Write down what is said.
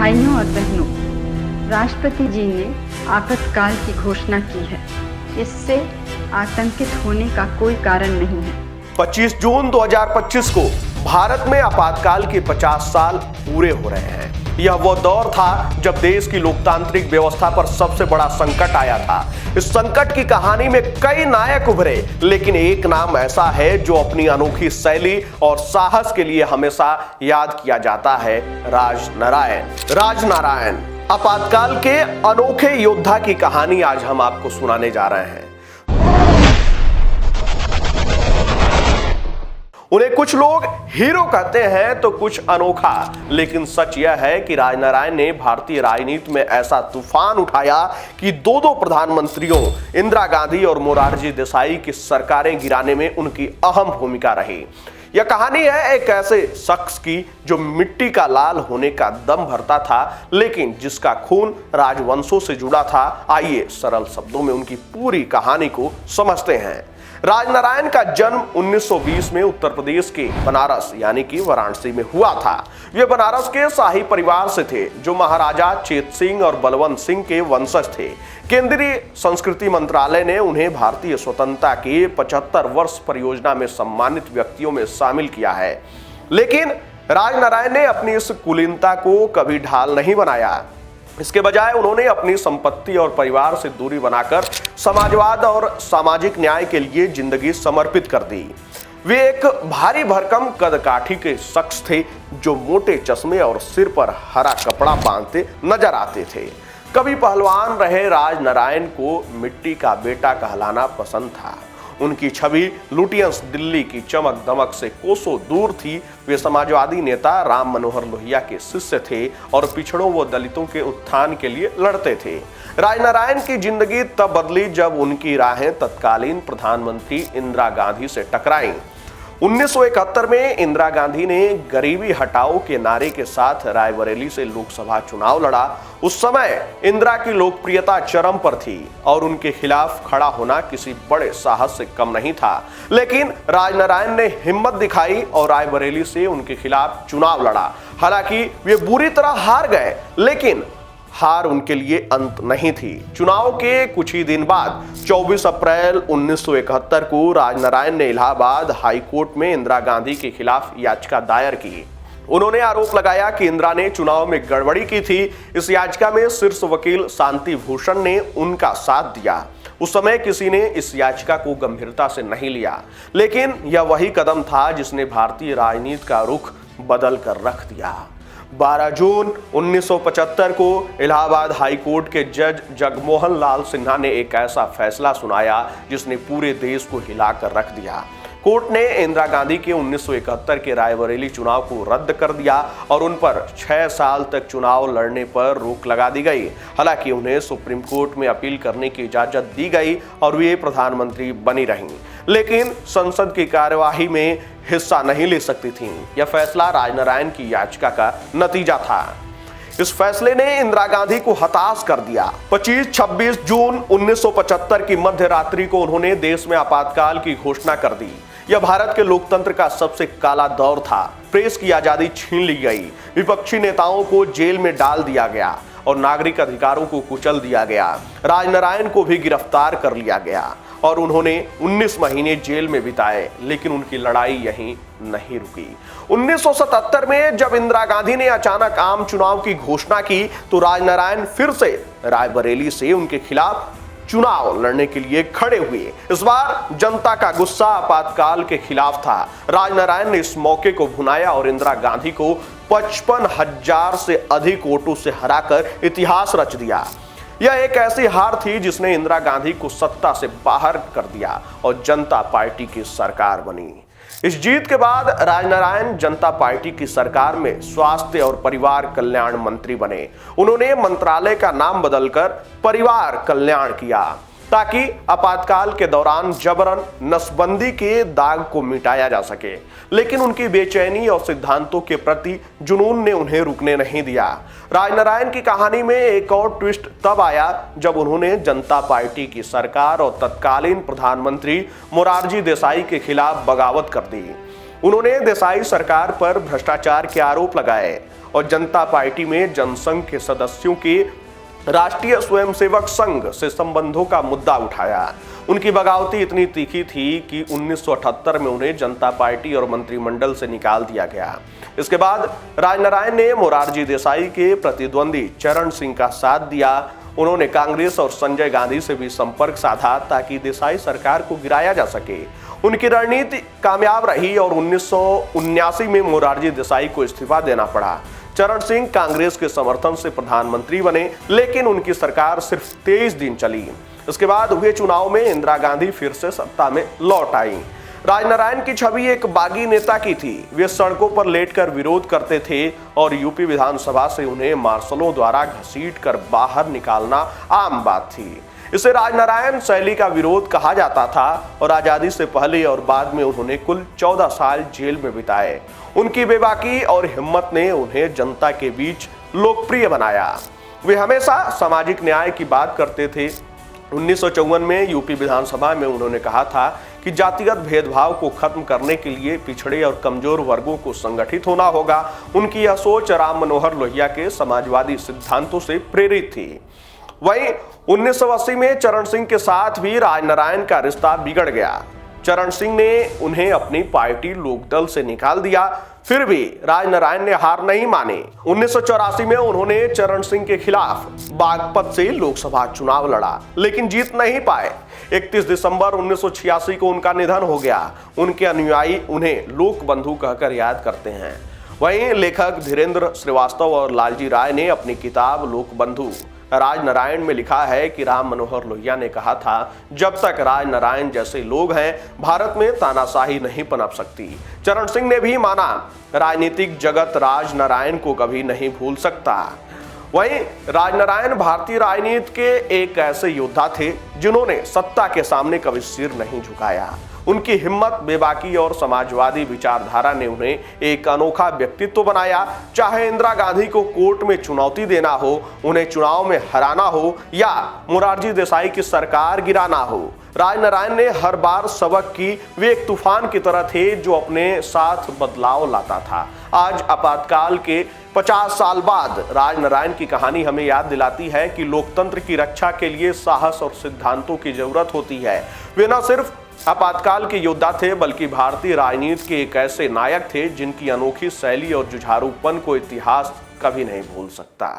भाइयों और बहनों, राष्ट्रपति जी ने आपातकाल की घोषणा की है। इससे आतंकित होने का कोई कारण नहीं है। 25 जून 2025 को भारत में आपातकाल के 50 साल पूरे हो रहे हैं। यह वो दौर था जब देश की लोकतांत्रिक व्यवस्था पर सबसे बड़ा संकट आया था। इस संकट की कहानी में कई नायक उभरे, लेकिन एक नाम ऐसा है जो अपनी अनोखी शैली और साहस के लिए हमेशा याद किया जाता है, राजनारायण। आपातकाल के अनोखे योद्धा की कहानी आज हम आपको सुनाने जा रहे हैं। उन्हें कुछ लोग हीरो कहते हैं तो कुछ अनोखा, लेकिन सच यह है कि राजनारायण ने भारतीय राजनीति में ऐसा तूफान उठाया कि दो प्रधानमंत्रियों इंदिरा गांधी और मोरारजी देसाई की सरकारें गिराने में उनकी अहम भूमिका रही। यह कहानी है एक ऐसे शख्स की जो मिट्टी का लाल होने का दम भरता था, लेकिन जिसका खून राजवंशों से जुड़ा था। आइए सरल शब्दों में उनकी पूरी कहानी को समझते हैं। राजनारायण का जन्म 1920 में उत्तर प्रदेश के बनारस यानी कि वाराणसी में हुआ था। वे बनारस के शाही परिवार से थे जो महाराजा चेत सिंह और बलवंत सिंह के वंशज थे। केंद्रीय संस्कृति मंत्रालय ने उन्हें भारतीय स्वतंत्रता के 75 वर्ष परियोजना में सम्मानित व्यक्तियों में शामिल किया है। लेकिन राजनारायण ने अपनी इस कुलीनता को कभी ढाल नहीं बनाया। इसके बजाय उन्होंने अपनी संपत्ति और परिवार से दूरी बनाकर समाजवाद और सामाजिक न्याय के लिए जिंदगी समर्पित कर दी। वे एक भारी भरकम कदकाठी के शख्स थे जो मोटे चश्मे और सिर पर हरा कपड़ा बांधते नजर आते थे। कभी पहलवान रहे राजनारायण को मिट्टी का बेटा कहलाना पसंद था। उनकी छवि लुटियंस दिल्ली की चमक दमक से कोसों दूर थी। वे समाजवादी नेता राम मनोहर लोहिया के शिष्य थे और पिछड़ों व दलितों के उत्थान के लिए लड़ते थे। राजनारायण की जिंदगी तब बदली जब उनकी राहें तत्कालीन प्रधानमंत्री इंदिरा गांधी से टकराईं। 1971 में इंदिरा गांधी ने गरीबी हटाओ के नारे के साथ रायबरेली से लोकसभा चुनाव लड़ा। उस समय इंदिरा की लोकप्रियता चरम पर थी और उनके खिलाफ खड़ा होना किसी बड़े साहस से कम नहीं था। लेकिन राजनारायण ने हिम्मत दिखाई और रायबरेली से उनके खिलाफ चुनाव लड़ा। हालांकि वे बुरी तरह हार गए, लेकिन हार उनके लिए अंत नहीं थी। चुनाव के कुछ ही दिन बाद 24 अप्रैल 1971 को राजनारायण ने इलाहाबाद हाई कोर्ट में इंदिरा गांधी के खिलाफ याचिका दायर की। उन्होंने आरोप लगाया कि इंदिरा ने चुनाव में गड़बड़ी की थी। इस याचिका में शीर्ष वकील शांति भूषण ने उनका साथ दिया। उस समय किसी ने इस याचिका को गंभीरता से नहीं लिया, लेकिन यह वही कदम था जिसने भारतीय राजनीति का रुख बदल कर रख दिया। 12 जून 1975 को इलाहाबाद हाई कोर्ट के जज जगमोहन लाल सिन्हा ने एक ऐसा फैसला सुनाया जिसने पूरे देश को हिलाकर रख दिया। कोर्ट ने इंदिरा गांधी के 1971 के रायबरेली चुनाव को रद्द कर दिया और उन पर 6 साल तक चुनाव लड़ने पर रोक लगा दी गई। हालांकि उन्हें सुप्रीम कोर्ट में अपील करने की इजाजत दी गई और वे प्रधानमंत्री बनी रहीं, लेकिन संसद की कार्यवाही में हिस्सा नहीं ले सकती थीं। यह फैसला राजनारायण की याचिका का नतीजा था। इस फैसले ने इंदिरा गांधी को हताश कर दिया। 25-26 जून 1975 की मध्य रात्रि को उन्होंने देश में आपातकाल की घोषणा कर दी। यह भारत के लोकतंत्र का सबसे काला दौर था। प्रेस की आजादी छीन ली गई, विपक्षी नेताओं को जेल में डाल दिया गया और नागरिक अधिकारों को कुचल दिया गया। राजनारायण को भी गिरफ्तार कर लिया गया और उन्होंने 19 महीने जेल में बिताए, लेकिन उनकी लड़ाई यहीं नहीं रुकी। 1977 में जब इंदिरा गांधी ने अचानक आम चुनाव की घोषणा की तो राजनारायण फिर से रायबरेली से उनके खिलाफ चुनाव लड़ने के लिए खड़े हुए। इस बार जनता का गुस्सा आपातकाल के खिलाफ था। राजनारायण ने इस मौके को भुनाया और इंदिरा गांधी को 55,000 से अधिक वोटों से हराकर इतिहास रच दिया। यह एक ऐसी हार थी जिसने इंदिरा गांधी को सत्ता से बाहर कर दिया और जनता पार्टी की सरकार बनी। इस जीत के बाद राजनारायण जनता पार्टी की सरकार में स्वास्थ्य और परिवार कल्याण मंत्री बने। उन्होंने मंत्रालय का नाम बदलकर परिवार कल्याण किया ताकि आपातकाल के दौरान जबरन नसबंदी के दाग को मिटाया जा सके। लेकिन उनकी बेचैनी और सिद्धांतों के प्रति जुनून ने उन्हें रुकने नहीं दिया। राजनारायण की कहानी में एक और ट्विस्ट तब आया जब उन्होंने जनता पार्टी की सरकार और तत्कालीन प्रधानमंत्री मोरारजी देसाई के खिलाफ बगावत कर दी। उन्होंने देसाई सरकार पर भ्रष्टाचार के आरोप लगाए और जनता पार्टी में जनसंघ के सदस्यों के राष्ट्रीय स्वयंसेवक संघ से संबंधों का मुद्दा उठाया। उनकी बगावती इतनी तीखी थी कि 1978 में उन्हें जनता पार्टी और मंत्रिमंडल से निकाल दिया गया। इसके बाद राजनारायण ने मोरारजी देसाई के प्रतिद्वंदी चरण सिंह का साथ दिया। उन्होंने कांग्रेस और संजय गांधी से भी संपर्क साधा ताकि देसाई सरकार को गिराया जा सके। उनकी रणनीति कामयाब रही और 1979 में मोरारजी देसाई को इस्तीफा देना पड़ा। चरण सिंह कांग्रेस के समर्थन से प्रधानमंत्री बने, लेकिन उनकी सरकार सिर्फ 23 दिन चली। इसके बाद हुए चुनाव में इंदिरा गांधी फिर से सत्ता में लौट आई। राजनारायण की छवि एक बागी नेता की थी। वे सड़कों पर लेटकर विरोध करते थे और यूपी विधानसभा से उन्हें मार्शलों द्वारा घसीटकर बाहर निकालना आम बात थी। इसे राजनारायण शैली का विरोध कहा जाता था और आजादी से पहले और बाद में उन्होंने कुल 14 साल जेल में बिताए। उनकी बेबाकी और हिम्मत ने उन्हें जनता के बीच लोकप्रिय बनाया। वे हमेशा सामाजिक न्याय की बात करते थे। 1954 में यूपी विधानसभा में उन्होंने कहा था कि जातिगत भेदभाव को खत्म करने के लिए पिछड़े और कमजोर वर्गों को संगठित होना होगा। उनकी यह सोच राम मनोहर लोहिया के समाजवादी सिद्धांतों से प्रेरित थी। वहीं 1980 में चरण सिंह के साथ भी राजनारायण का रिश्ता बिगड़ गया। चरण सिंह ने उन्हें अपनी पार्टी लोकदल से निकाल दिया। फिर भी राजनारायण ने हार नहीं मानी। 1984 में उन्होंने चरण सिंह के खिलाफ बागपत से लोकसभा चुनाव लड़ा, लेकिन जीत नहीं पाए। 31 दिसंबर 1986 को उनका निधन हो गया। उनके अनुयायी उन्हें लोक बंधु कहकर याद करते हैं। वहीं लेखक धीरेन्द्र श्रीवास्तव और लालजी राय ने अपनी किताब लोक बंधु राजनारायण में लिखा है कि राम मनोहर लोहिया ने कहा था, जब तक राजनारायण जैसे लोग हैं भारत में तानाशाही नहीं पनप सकती। चरण सिंह ने भी माना, राजनीतिक जगत राजनारायण को कभी नहीं भूल सकता। वहीं राजनारायण भारतीय राजनीति के एक ऐसे योद्धा थे जिन्होंने सत्ता के सामने कभी सिर नहीं झुकाया। उनकी हिम्मत, बेबाकी और समाजवादी विचारधारा ने उन्हें एक अनोखा व्यक्तित्व बनाया। चाहे इंदिरा गांधी को कोर्ट में चुनौती देना हो, उन्हें चुनाव में हराना हो या मोरारजी देसाई की सरकार गिराना हो, राजनारायण ने हर बार सबक की। वे एक तूफान की तरह थे जो अपने साथ बदलाव लाता था। आज आपातकाल के 50 साल बाद राजनारायण की कहानी हमें याद दिलाती है कि लोकतंत्र की रक्षा के लिए साहस और सिद्धांतों की जरूरत होती है। वे न सिर्फ आपातकाल के योद्धा थे, बल्कि भारतीय राजनीति के एक ऐसे नायक थे जिनकी अनोखी शैली और जुझारूपन को इतिहास कभी नहीं भूल सकता।